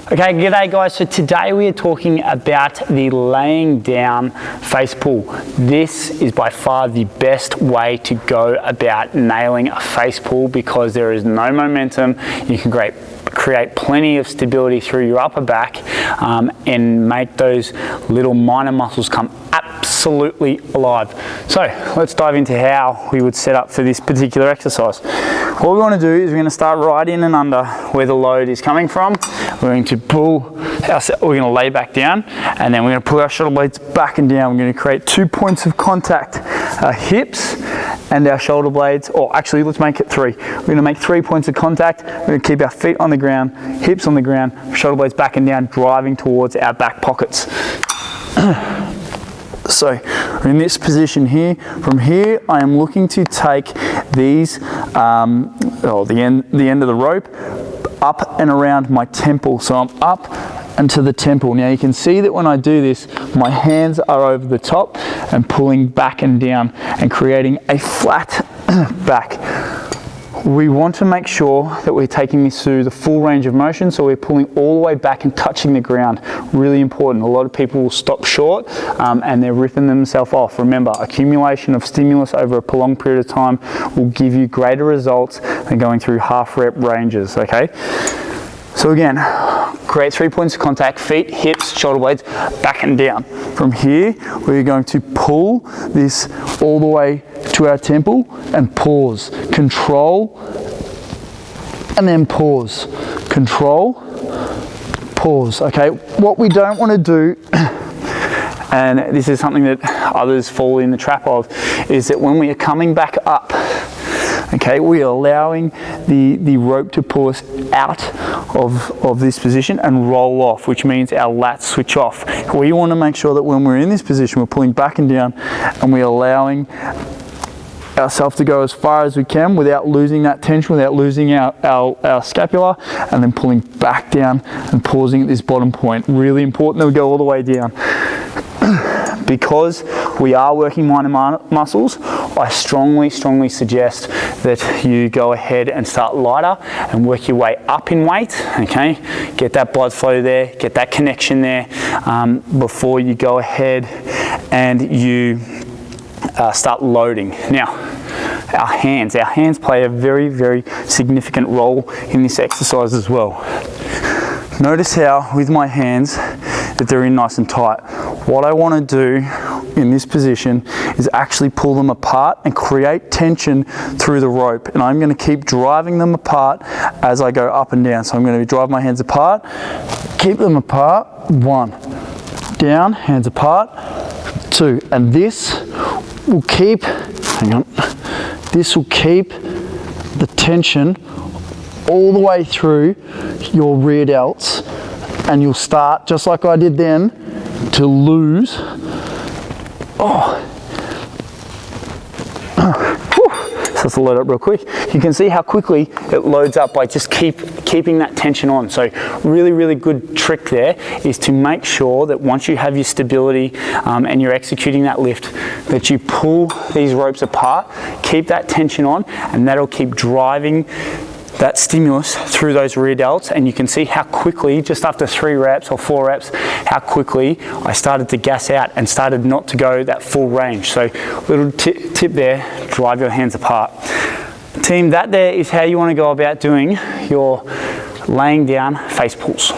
Okay, g'day guys. So today we are talking about the laying down face pull. This is by far the best way to go about nailing a face pull because there is no momentum. You can create plenty of stability through your upper back and make those little minor muscles come absolutely alive. So let's dive into how we would set up for this particular exercise. What we want to do is we're going to start right in and under where the load is coming from. We're going to we're going to lay back down, and then we're going to pull our shoulder blades back and down. We're going to create 2 points of contact, our hips and our shoulder blades, or actually let's make it 3. We're going to make 3 points of contact. We're going to keep our feet on the ground, hips on the ground, shoulder blades back and down, driving towards our back pockets. So we're in this position here. From here, I am looking to take these, the end of the rope, up and around my temple. So I'm up and to the temple. Now you can see that when I do this, my hands are over the top and pulling back and down and creating a flat back. We want to make sure that we're taking this through the full range of motion, so we're pulling all the way back and touching the ground. Really important. A lot of people will stop short and they're ripping themselves off. Remember, accumulation of stimulus over a prolonged period of time will give you greater results than going through half rep ranges, okay? So again, create 3 points of contact, feet, hips, shoulder blades, back and down. From here, we're going to pull this all the way to our temple and pause. Control, and then pause. Control, pause, okay? What we don't want to do, and this is something that others fall in the trap of, is that when we are coming back up, okay, we are allowing the rope to pull us out of this position and roll off, which means our lats switch off. We want to make sure that when we're in this position, we're pulling back and down and we're allowing ourselves to go as far as we can without losing that tension, without losing our scapula, and then pulling back down and pausing at this bottom point. Really important that we go all the way down. Because we are working minor muscles, I strongly suggest that you go ahead and start lighter and work your way up in weight, okay? Get that blood flow there, get that connection there before you go ahead and you start loading. Now, our hands play a very significant role in this exercise as well. Notice how with my hands that they're in nice and tight. What I want to do in this position is actually pull them apart and create tension through the rope, and I'm going to keep driving them apart as I go up and down. So I'm going to drive my hands apart, keep them apart, 1, down, hands apart, 2, and this will keep, this will keep the tension all the way through your rear delts, and you'll start, just like I did then, to lose. So let's load up real quick. You can see how quickly it loads up by just keeping that tension on. So really good trick there is to make sure that once you have your stability and you're executing that lift, that you pull these ropes apart, keep that tension on, and that'll keep driving that stimulus through those rear delts. And you can see how quickly, just after 3 reps or 4 reps, how quickly I started to gas out and started not to go that full range. So little tip there, drive your hands apart. Team, that there is how you want to go about doing your laying down face pulls.